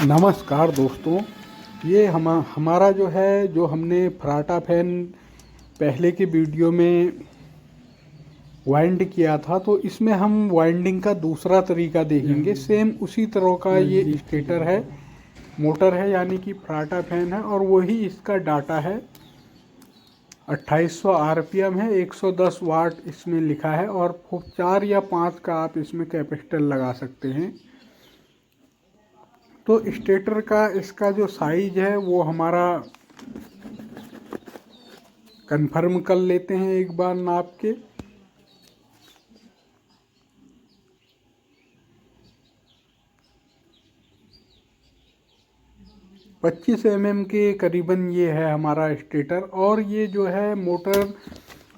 नमस्कार दोस्तों, ये हमारा जो हमने फराटा फैन पहले के वीडियो में वाइंड किया था, तो इसमें हम वाइंडिंग का दूसरा तरीका देखेंगे। सेम उसी तरह का ये स्टेटर है, मोटर है, यानी कि फराटा फैन है, और वही इसका डाटा है। 2800 आरपीएम है, 110 वाट इसमें लिखा है, और 4 या 5 का आप इसमें कैपेसिटर लगा सकते हैं। तो स्टेटर का इसका जो साइज है वो हमारा कंफर्म कर लेते हैं एक बार नाप के। पच्चीस mm के करीबन ये है हमारा स्टेटर, और ये जो है मोटर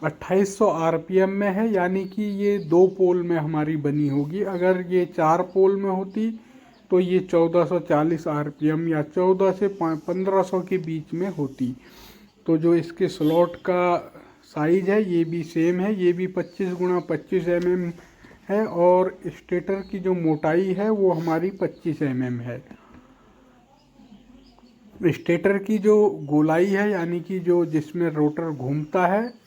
2800 आरपीएम में है, यानी कि ये 2 पोल में हमारी बनी होगी। अगर ये 4 पोल में होती तो ये 1440 आरपीएम या 14 से 1500 के बीच में होती। तो जो इसके स्लॉट का साइज है ये भी सेम है, ये भी 25x25 mm है, और स्टेटर की जो मोटाई है वो हमारी 25 mm है। स्टेटर की जो गोलाई है, यानी कि जो जिसमें रोटर घूमता है,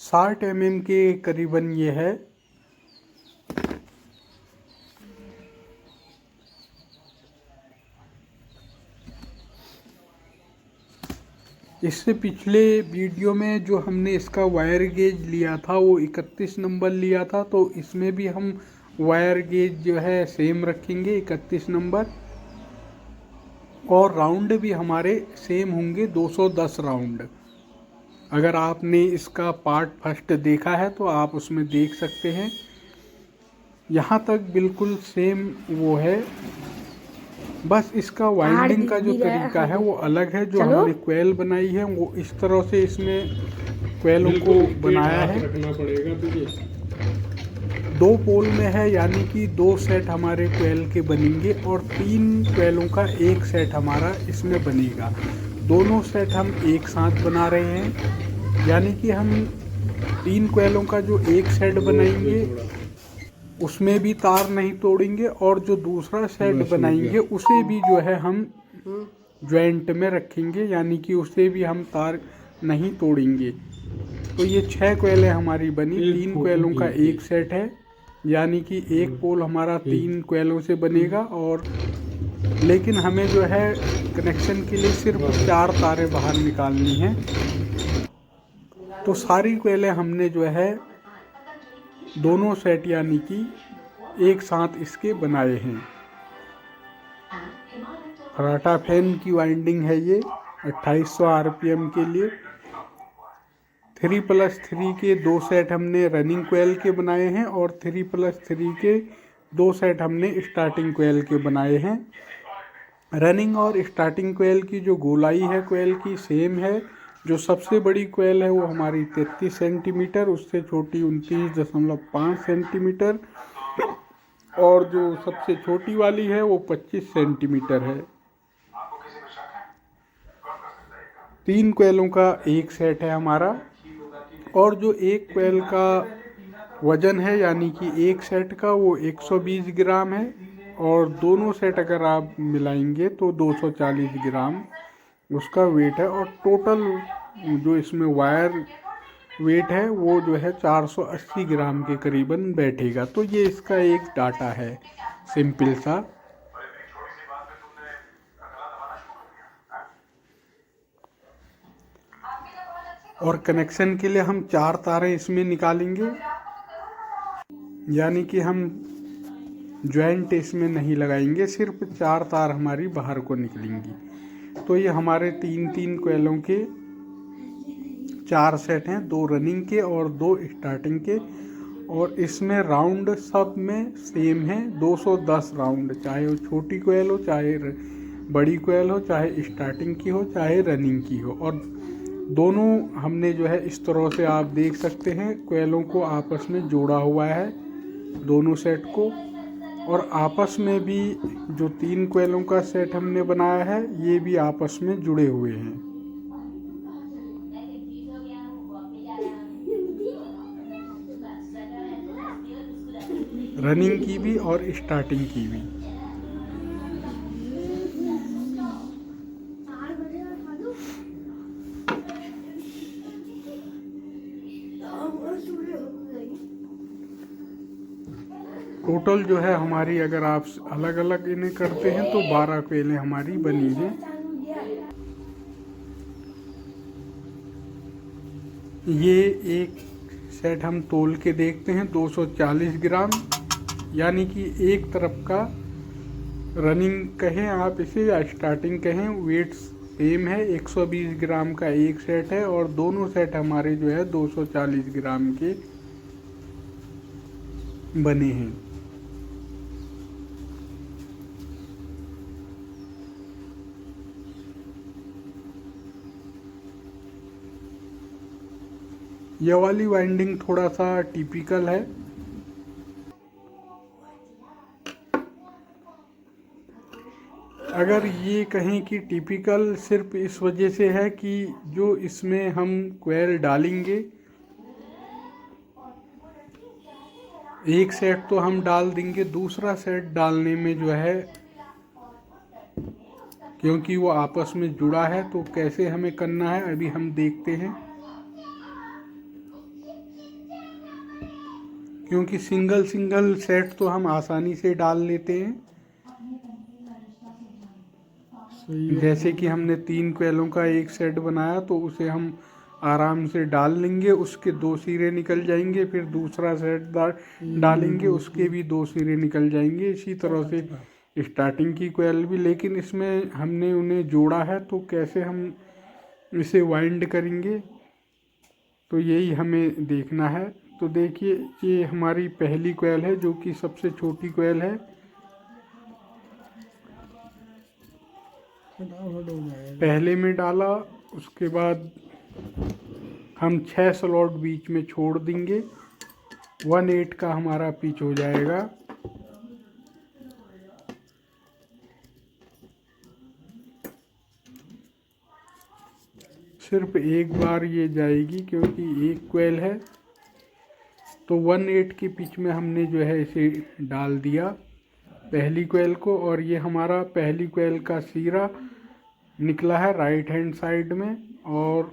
साठ mm के करीबन ये है। इससे पिछले वीडियो में जो हमने इसका वायर गेज लिया था वो 31 नंबर लिया था, तो इसमें भी हम वायर गेज जो है सेम रखेंगे, 31 नंबर, और राउंड भी हमारे सेम होंगे, 210 राउंड। अगर आपने इसका पार्ट फर्स्ट देखा है तो आप उसमें देख सकते हैं, यहाँ तक बिल्कुल सेम वो है। बस इसका वाइंडिंग का जो तरीका है वो अलग है। जो हमने क्वेल बनाई है वो इस तरह से इसमें क्वेलों को बनाया है। 2 पोल में है, यानी कि 2 सेट हमारे क्वेल के बनेंगे, और 3 क्वेलों का एक सेट हमारा इसमें बनेगा। दोनों सेट हम एक साथ बना रहे हैं, यानी कि हम 3 क्वेलों का जो एक सेट बनाएंगे उसमें भी तार नहीं तोड़ेंगे, और जो दूसरा सेट बनाएंगे उसे भी जो है हम जॉइंट में रखेंगे, यानी कि उसे भी हम तार नहीं तोड़ेंगे। तो ये 6 क्वेलें हमारी बनी, 3 क्वेलों का एक सेट है, यानी कि एक पोल हमारा 3 क्वेलों से बनेगा। और लेकिन हमें जो है कनेक्शन के लिए सिर्फ 4 तारें बाहर निकालनी हैं। तो सारी क्वेलें हमने जो है दोनों सेट यानी कि एक साथ इसके बनाए हैं। फराटा फैन की वाइंडिंग है ये 2800 आरपीएम के लिए। 3+3 के 2 सेट हमने रनिंग कोयल के बनाए हैं, और 3+3 के 2 सेट हमने स्टार्टिंग कोयल के बनाए हैं। रनिंग और स्टार्टिंग कोयल की जो गोलाई है कोयल की सेम है। जो सबसे बड़ी कोयल है वो हमारी 33 सेंटीमीटर, उससे छोटी 29.5 सेंटीमीटर, और जो सबसे छोटी वाली है वो 25 सेंटीमीटर है। 3 कोयलों का एक सेट है हमारा, और जो एक कोयल का वजन है यानी कि एक सेट का वो 120 ग्राम है, और दोनों सेट अगर आप मिलाएंगे तो 240 ग्राम उसका वेट है। और टोटल जो इसमें वायर वेट है वो जो है 480 ग्राम के करीबन बैठेगा। तो ये इसका एक डाटा है सिंपल सा। और कनेक्शन के लिए हम 4 तारें इसमें निकालेंगे, यानी कि हम जॉइंट इसमें नहीं लगाएंगे, सिर्फ 4 तार हमारी बाहर को निकलेंगी। तो ये हमारे 3-3 कोयलों के 4 सेट हैं, 2 रनिंग के और 2 स्टार्टिंग के। और इसमें राउंड सब में सेम है, 210 राउंड, चाहे वो छोटी कोयल हो, चाहे बड़ी कोयल हो, चाहे स्टार्टिंग की हो, चाहे रनिंग की हो। और दोनों हमने जो है इस तरह से आप देख सकते हैं कोयलों को आपस में जोड़ा हुआ है, दोनों सेट को। और आपस में भी जो 3 कोयलों का सेट हमने बनाया है ये भी आपस में जुड़े हुए हैं। रनिंग की भी और स्टार्टिंग की भी। टोटल जो है हमारी, अगर आप अलग अलग इन्हें करते हैं तो 12 कोयलें हमारी बनी हैं। ये एक सेट हम तोल के देखते हैं 240 ग्राम, यानी कि एक तरफ का रनिंग कहें आप इसे या स्टार्टिंग कहें, वेट्स सेम है। 120 ग्राम का एक सेट है और दोनों सेट हमारे जो है 240 ग्राम के बने हैं। ये वाली वाइंडिंग थोड़ा सा टिपिकल है। अगर ये कहें कि टिपिकल सिर्फ इस वजह से है कि जो इसमें हम कोयल डालेंगे, एक सेट तो हम डाल देंगे, दूसरा सेट डालने में जो है, क्योंकि वो आपस में जुड़ा है, तो कैसे हमें करना है अभी हम देखते हैं। क्योंकि सिंगल सिंगल सेट तो हम आसानी से डाल लेते हैं, जैसे कि हमने 3 कोयलों का एक सेट बनाया तो उसे हम आराम से डाल लेंगे, उसके 2 सिरे निकल जाएंगे, फिर दूसरा सेट डालेंगे, उसके भी 2 सिरे निकल जाएंगे। इसी तरह से स्टार्टिंग की कोयल भी, लेकिन इसमें हमने उन्हें जोड़ा है तो कैसे हम इसे वाइंड करेंगे, तो यही हमें देखना है। तो देखिए, ये हमारी पहली कोयल है जो कि सबसे छोटी कोयल है। पहले में डाला, उसके बाद हम 6 स्लॉट बीच में छोड़ देंगे, 1/8 का हमारा पिच हो जाएगा। सिर्फ एक बार ये जाएगी क्योंकि एक कोयल है, तो 1/8 की पिच में हमने जो है इसे डाल दिया पहली कोयल को। और ये हमारा पहली कोयल का सिरा निकला है राइट हैंड साइड में। और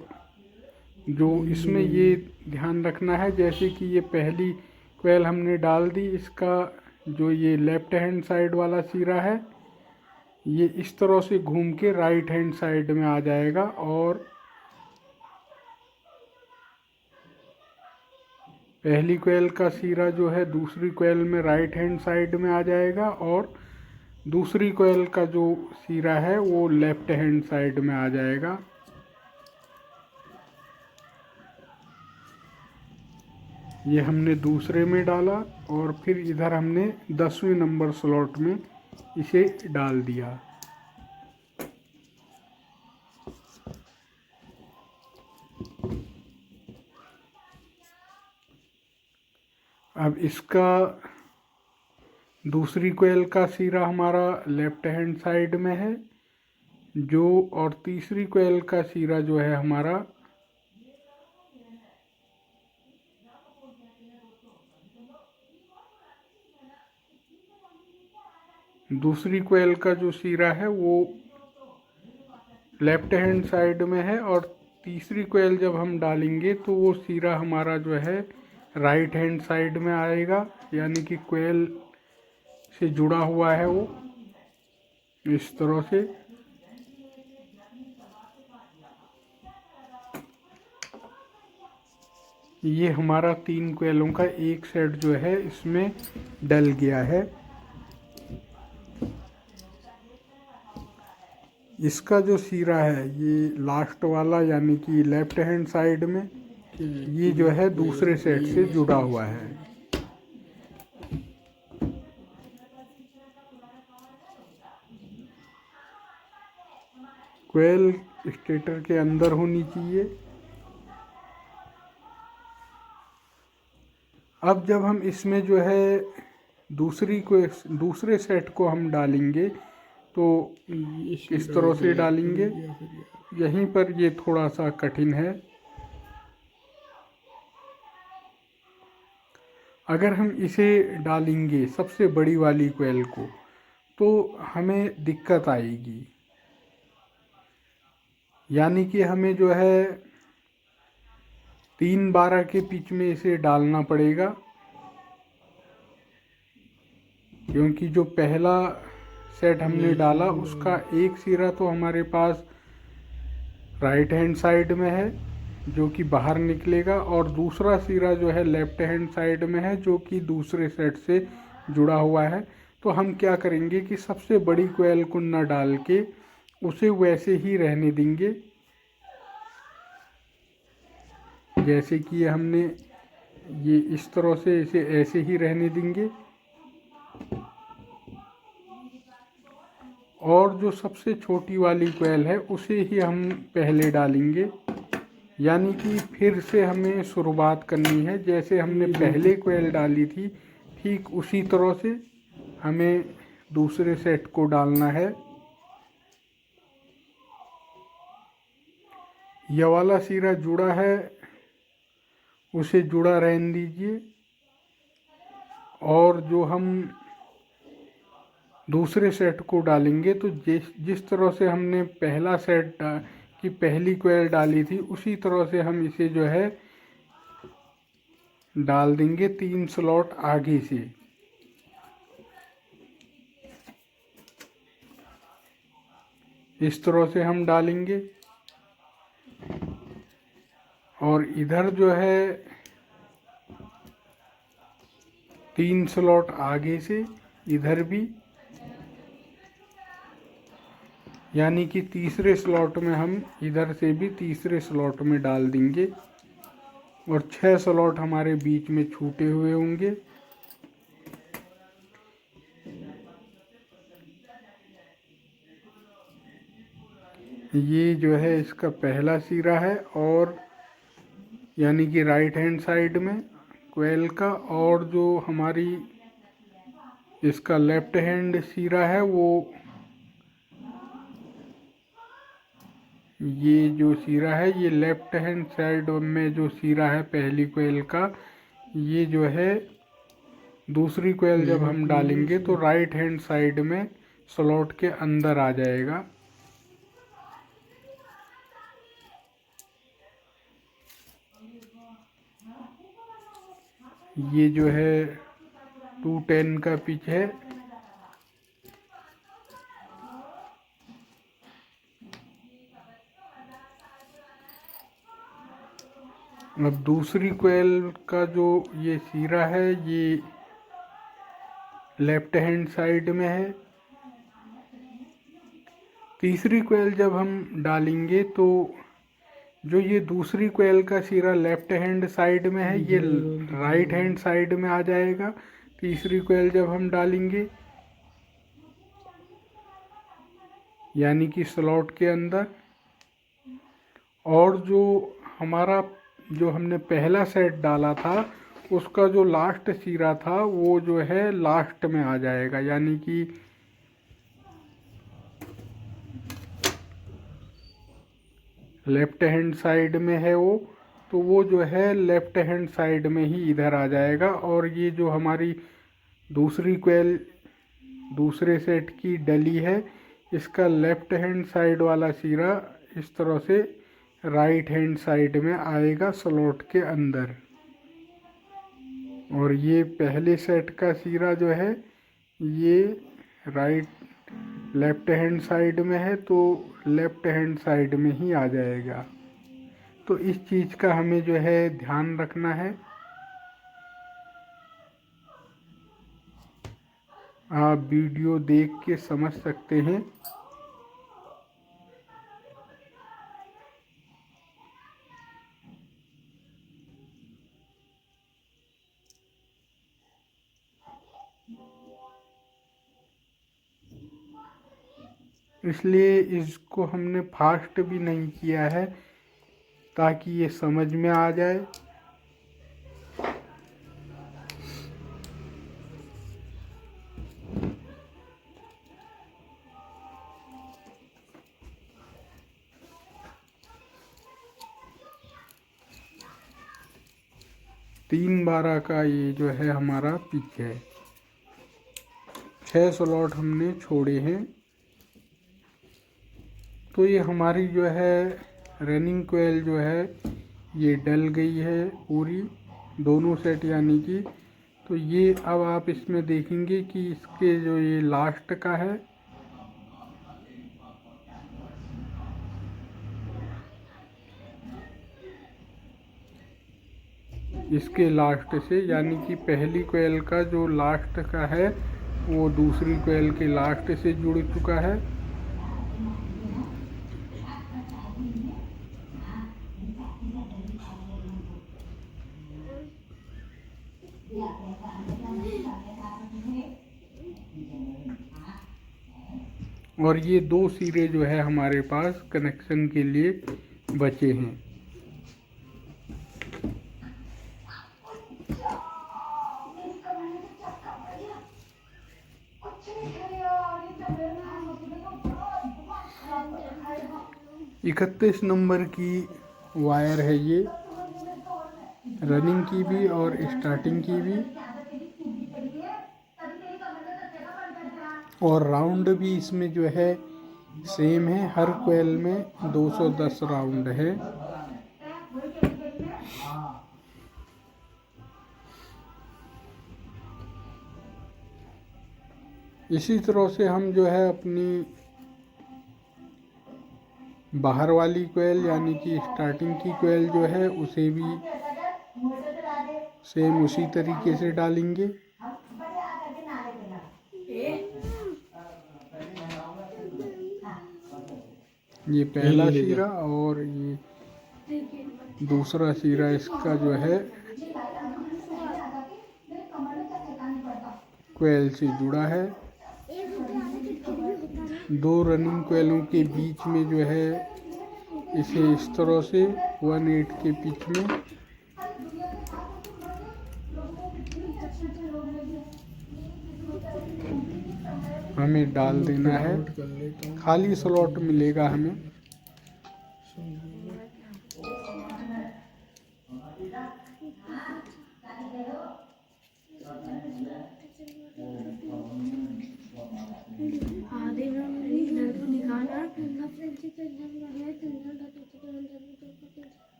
जो इसमें ये ध्यान रखना है, जैसे कि ये पहली कोयल हमने डाल दी, इसका जो ये लेफ्ट हैंड साइड वाला सिरा है ये इस तरह से घूम के राइट हैंड साइड में आ जाएगा, और पहली कोयल का सिरा जो है दूसरी कोयल में राइट हैंड साइड में आ जाएगा, और दूसरी कोयल का जो सिरा है वो लेफ्ट हैंड साइड में आ जाएगा। ये हमने दूसरे में डाला और फिर इधर हमने 10वें नंबर स्लॉट में इसे डाल दिया। अब इसका दूसरी कोयल का सिरा हमारा लेफ्ट हैंड साइड में है जो, और तीसरी कोयल का सिरा जो है हमारा दूसरी कोयल का जो सिरा है वो लेफ्ट हैंड साइड में है, और तीसरी कोयल जब हम डालेंगे तो वो सिरा हमारा जो है राइट हैंड साइड में आएगा, यानी कि कोयल से जुड़ा हुआ है वो इस तरह से। ये हमारा 3 कोयलों का एक सेट जो है इसमें डल गया है। इसका जो सिरा है ये लास्ट वाला, यानी कि लेफ्ट हैंड साइड में, ये जो है दूसरे सेट से जुड़ा हुआ है। कोयल स्टेटर के अंदर होनी चाहिए। अब जब हम इसमें जो है दूसरे सेट को हम डालेंगे तो इस तरह से डालेंगे। यहीं पर ये थोड़ा सा कठिन है। अगर हम इसे डालेंगे सबसे बड़ी वाली कोयल को तो हमें दिक्कत आएगी, यानी कि हमें जो है 3/12 के पिच में इसे डालना पड़ेगा, क्योंकि जो पहला सेट हमने डाला उसका एक सिरा तो हमारे पास राइट हैंड साइड में है जो कि बाहर निकलेगा, और दूसरा सिरा जो है लेफ्ट हैंड साइड में है जो कि दूसरे सेट से जुड़ा हुआ है। तो हम क्या करेंगे कि सबसे बड़ी कोयल को न डाल के उसे वैसे ही रहने देंगे जैसे कि हमने ये इस तरह से इसे ऐसे ही रहने देंगे। और जो सबसे छोटी वाली कोयल है उसे ही हम पहले डालेंगे, यानी कि फिर से हमें शुरुआत करनी है। जैसे हमने पहले कोयल डाली थी ठीक उसी तरह से हमें दूसरे सेट को डालना है। यह वाला सिरा जुड़ा है उसे जुड़ा रहने दीजिए, और जो हम दूसरे सेट को डालेंगे तो जिस तरह से हमने पहला सेट की पहली कोयल डाली थी उसी तरह से हम इसे जो है डाल देंगे 3 स्लॉट आगे से। इस तरह से हम डालेंगे, और इधर जो है 3 स्लॉट आगे से इधर भी, यानी कि तीसरे स्लॉट में हम इधर से भी तीसरे स्लॉट में डाल देंगे, और 6 स्लॉट हमारे बीच में छूटे हुए होंगे। ये जो है इसका पहला सिरा है, और यानी कि राइट हैंड साइड में कोयल का, और जो हमारी इसका लेफ्ट हैंड सिरा है वो ये जो सिरा है ये लेफ्ट हैंड साइड में जो सिरा है पहली कोयल का, ये जो है दूसरी कोयल जब हम डालेंगे तो राइट हैंड साइड में स्लॉट के अंदर आ जाएगा। ये जो है 210 का पिच है। अब दूसरी कोयल का जो ये सिरा है ये लेफ्ट हैंड साइड में है। तीसरी कोयल जब हम डालेंगे तो जो ये दूसरी कोयल का सिरा लेफ्ट हैंड साइड में है ये राइट हैंड साइड में आ जाएगा तीसरी कोयल जब हम डालेंगे, यानी कि स्लॉट के अंदर। और जो हमने पहला सेट डाला था उसका जो लास्ट सिरा था वो जो है लास्ट में आ जाएगा, यानी कि लेफ्ट हैंड साइड में है वो, तो वो जो है लेफ्ट हैंड साइड में ही इधर आ जाएगा। और ये जो हमारी दूसरी कोयल दूसरे सेट की डली है इसका लेफ्ट हैंड साइड वाला सिरा इस तरह से राइट हैंड साइड में आएगा स्लॉट के अंदर। और ये पहले सेट का सिरा जो है ये लेफ्ट हैंड साइड में है तो लेफ्ट हैंड साइड में ही आ जाएगा। तो इस चीज़ का हमें जो है ध्यान रखना है। आप वीडियो देख के समझ सकते हैं। इसलिए इसको हमने फास्ट भी नहीं किया है ताकि ये समझ में आ जाए। 3/12 का ये जो है हमारा पिच है। 6 स्लॉट हमने छोड़े हैं। तो ये हमारी जो है रनिंग कोयल जो है ये डल गई है पूरी, दोनों सेट यानी कि। तो ये अब आप इसमें देखेंगे कि इसके जो ये लास्ट का है, इसके लास्ट से यानी कि पहली कोयल का जो लास्ट का है वो दूसरी कोयल के लास्ट से जुड़ चुका है। और ये 2 सिरे जो है हमारे पास कनेक्शन के लिए बचे हैं। इकतीस नंबर की वायर है ये, रनिंग की भी और स्टार्टिंग की भी। और राउंड भी इसमें जो है सेम है, हर कोयल में 210 राउंड है। इसी तरह से हम जो है अपनी बाहर वाली कोयल यानी कि स्टार्टिंग की कोयल जो है उसे भी सेम उसी तरीके से डालेंगे। ये पहला शीरा और ये दूसरा शीरा इसका जो है कोयल से जुड़ा है। 2 रनिंग कोयलों के बीच में जो है इसे इस तरह से 1/8 के पिच में हमें डाल देना है। खाली स्लॉट मिलेगा हमें।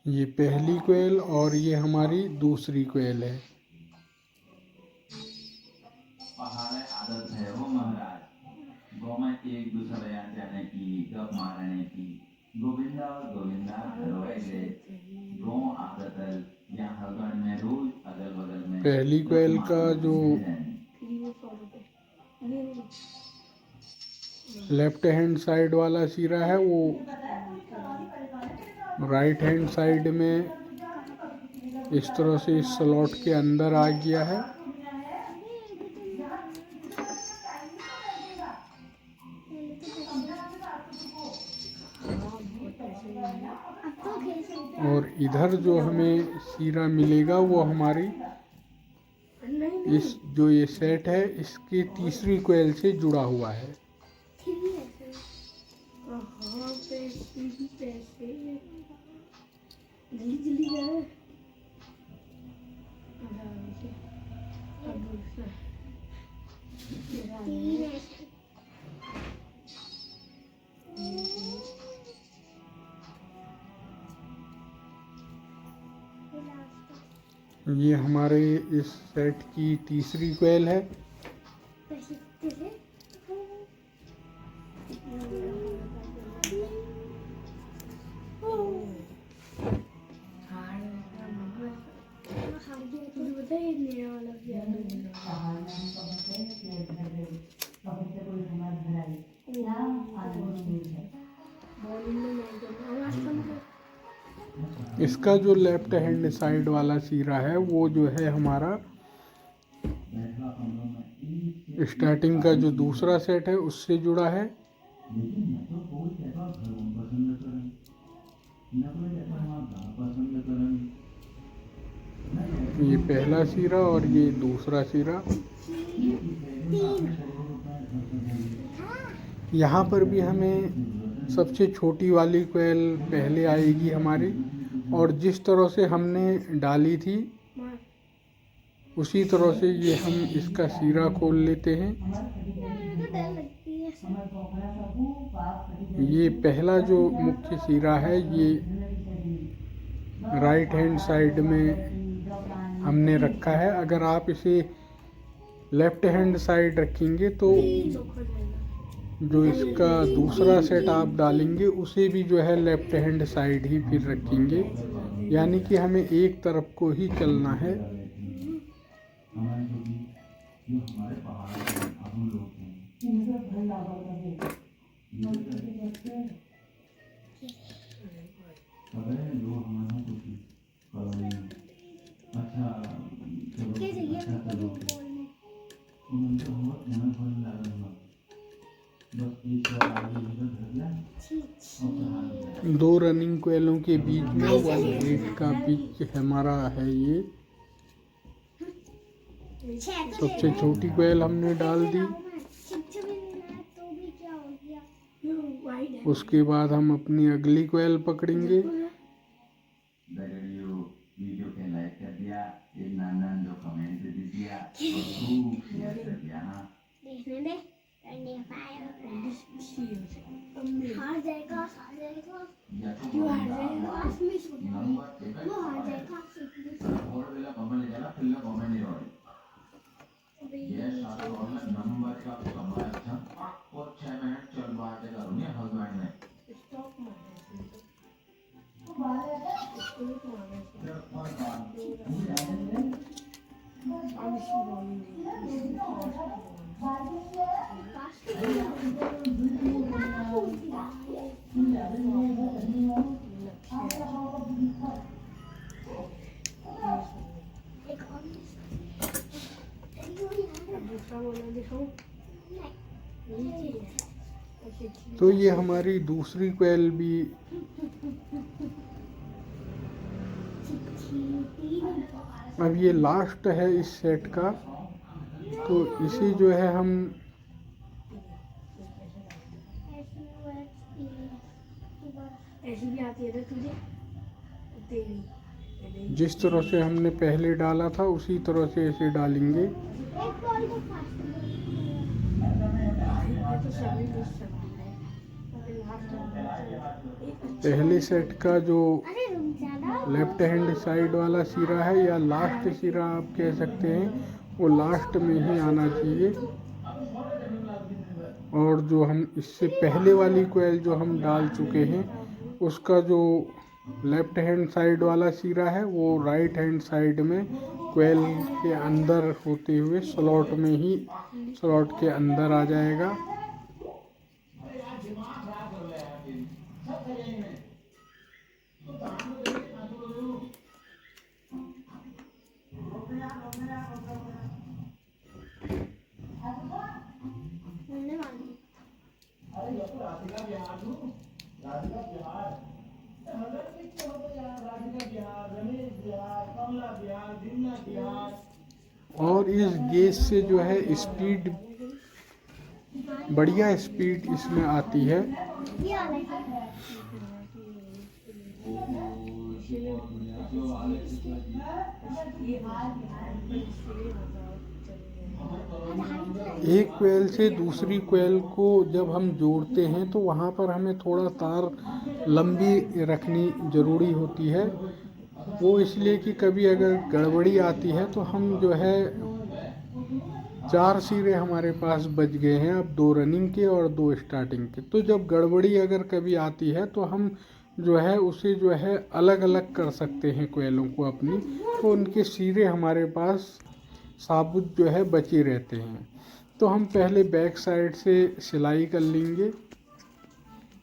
ये पहली कोयल और ये हमारी दूसरी कोयल है। आदत है वो महाराज गौ में एक दूसरे यहाँ जाने की, गप मारने की, गोविंदा गोविंदा घरवाइले गौ आदत है यहाँ हगड़ में रोज अगल बगल में। पहली कोयल का जो लेफ्ट हैंड साइड वाला शीरा है वो राइट हैंड साइड में इस तरह से इस स्लॉट के अंदर आ गया है। और इधर जो हमें शीरा मिलेगा वो हमारी इस जो ये सेट है इसकी तीसरी कोयल से जुड़ा हुआ है। ये हमारे इस सेट की तीसरी कोयल है। इसका जो लेफ्ट हैंड साइड वाला शीरा है वो जो है हमारा स्टार्टिंग का जो दूसरा सेट है उससे जुड़ा है। ये पहला शीरा और ये दूसरा शीरा। यहाँ पर भी हमें सबसे छोटी वाली कोयल पहले आएगी हमारी, और जिस तरह से हमने डाली थी उसी तरह से ये हम इसका सिरा खोल लेते हैं। ये पहला जो मुख्य सिरा है ये राइट हैंड साइड में हमने रखा है। अगर आप इसे लेफ्ट हैंड साइड रखेंगे तो जो इसका दूसरा सेट आप डालेंगे उसे भी जो है लेफ्ट हैंड साइड ही फिर रखेंगे, यानी कि हमें एक तरफ को ही चलना है। दो रनिंग कोयलों के बीच में 1/8 का पिच हमारा है। ये सबसे छोटी कोयल हमने डाल दी। उसके बाद हम अपनी अगली कोयल पकड़ेंगे। वीडियो के लाइक कर दिया, एक नान जो कमेंट दे दिया और खूब शेयर कर दिया ना। देखने दे हार जाएगा और वेला कमेंट जाला फिर कमेंट नहीं रोड़ी ये सारा और नंबर का कमाया था और 6 मिनट चल बातें करूंगी हस्बैंड में स्टॉप तो ये हमारी दूसरी कोयल भी अब ये लास्ट है इस सेट का, तो इसी जो है हम जिस तरह से हमने पहले डाला था उसी तरह से इसे डालेंगे। पहले सेट का जो लेफ्ट हैंड साइड वाला सिरा है या लास्ट सिरा आप कह सकते हैं, वो लास्ट में ही आना चाहिए। और जो हम इससे पहले वाली कोयल जो हम डाल चुके हैं उसका जो लेफ्ट हैंड साइड वाला सिरा है वो राइट हैंड साइड में कोयल के अंदर होते हुए स्लॉट में ही स्लॉट के अंदर आ जाएगा। और इस गेज से जो है स्पीड बढ़िया स्पीड इसमें आती है। एक कोयल से दूसरी कोयल को जब हम जोड़ते हैं तो वहाँ पर हमें थोड़ा तार लंबी रखनी ज़रूरी होती है। वो इसलिए कि कभी अगर गड़बड़ी आती है तो हम जो है 4 सिरे हमारे पास बच गए हैं, अब 2 रनिंग के और 2 स्टार्टिंग के। तो जब गड़बड़ी अगर कभी आती है तो हम जो है उसे जो है अलग अलग कर सकते हैं कोयलों को अपनी, तो उनके सिरे हमारे पास साबुत जो है बचे रहते हैं। तो हम पहले बैक साइड से सिलाई कर लेंगे।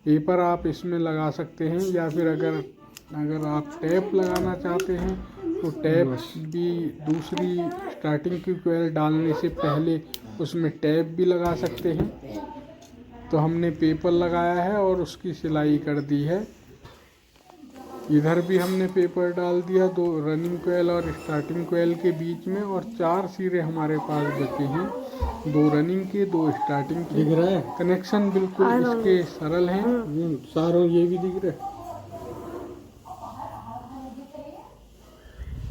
पेपर आप इसमें लगा सकते हैं या फिर अगर आप टैप लगाना चाहते हैं तो टैप भी दूसरी स्टार्टिंग की कोयल डालने से पहले उसमें टैप भी लगा सकते हैं। तो हमने पेपर लगाया है और उसकी सिलाई कर दी है। इधर भी हमने पेपर डाल दिया 2 रनिंग कोयल और स्टार्टिंग कोयल के बीच में, और 4 सिरे हमारे पास बचे हैं, 2 रनिंग के 2 स्टार्टिंग के। दिख रहा है कनेक्शन बिल्कुल इसके सरल हैं सारों, ये भी दिख रहा है।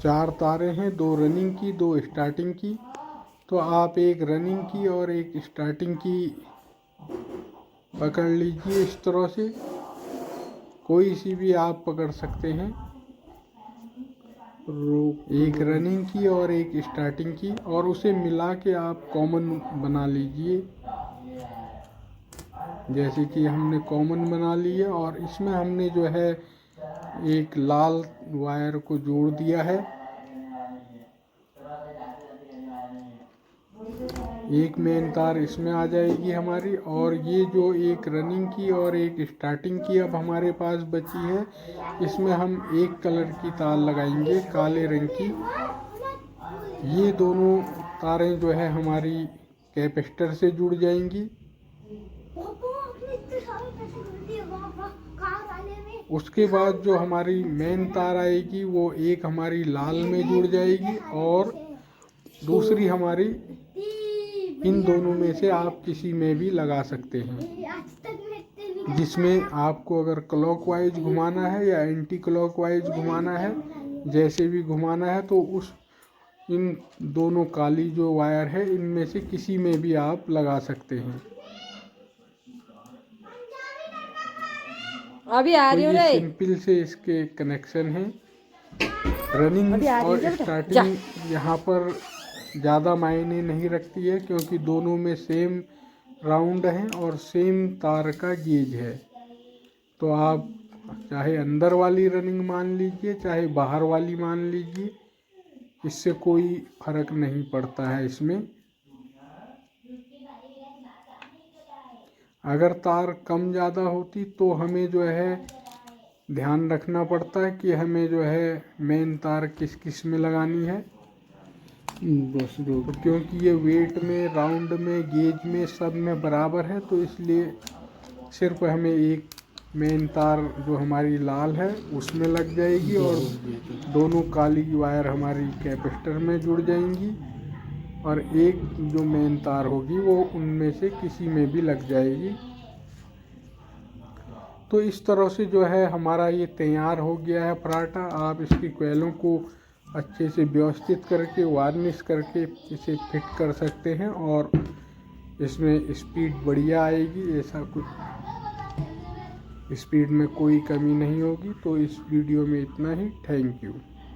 4 तारें हैं, 2 रनिंग की 2 स्टार्टिंग की। तो आप एक रनिंग की और एक स्टार्टिंग की पकड़ लीजिए इस तरह से, कोई सी भी आप पकड़ सकते हैं। एक रनिंग की और एक स्टार्टिंग की, और उसे मिला के आप कॉमन बना लीजिए। जैसे कि हमने कॉमन बना ली है, और इसमें हमने जो है एक लाल वायर को जोड़ दिया है। एक मेन तार इसमें आ जाएगी हमारी, और ये जो एक रनिंग की और एक स्टार्टिंग की अब हमारे पास बची है, इसमें हम एक कलर की तार लगाएंगे, काले रंग की। ये दोनों तारें जो है हमारी कैपेसिटर से जुड़ जाएंगी। उसके बाद जो हमारी मेन तार आएगी वो एक हमारी लाल में जुड़ जाएगी, और दूसरी हमारी इन दोनों में से आप किसी में भी लगा सकते हैं। जिसमें आपको अगर क्लॉकवाइज घुमाना है या एंटी क्लॉकवाइज घुमाना है, जैसे भी घुमाना है, तो इन दोनों काली जो वायर है इनमें से किसी में भी आप लगा सकते हैं। अभी आ रही हूँ रे। सिंपल से इसके कनेक्शन हैं। रनिंग और स्टार्टिंग यहाँ पर ज़्यादा मायने नहीं रखती है, क्योंकि दोनों में सेम राउंड हैं और सेम तार का गेज है। तो आप चाहे अंदर वाली रनिंग मान लीजिए, चाहे बाहर वाली मान लीजिए, इससे कोई फर्क नहीं पड़ता है इसमें। अगर तार कम ज़्यादा होती तो हमें जो है ध्यान रखना पड़ता है कि हमें जो है मेन तार किस किस में लगानी है। बस क्योंकि ये वेट में, राउंड में, गेज में, सब में बराबर है, तो इसलिए सिर्फ हमें एक मेन तार जो हमारी लाल है उसमें लग जाएगी, और दोनों काली वायर हमारी कैपेसिटर में जुड़ जाएंगी, और एक जो मेन तार होगी वो उनमें से किसी में भी लग जाएगी। तो इस तरह से जो है हमारा ये तैयार हो गया है पराठा। आप इसकी क्वेलों को अच्छे से व्यवस्थित करके, वार्निश करके इसे फिट कर सकते हैं, और इसमें स्पीड बढ़िया आएगी। ऐसा कुछ स्पीड में कोई कमी नहीं होगी। तो इस वीडियो में इतना ही। Thank you.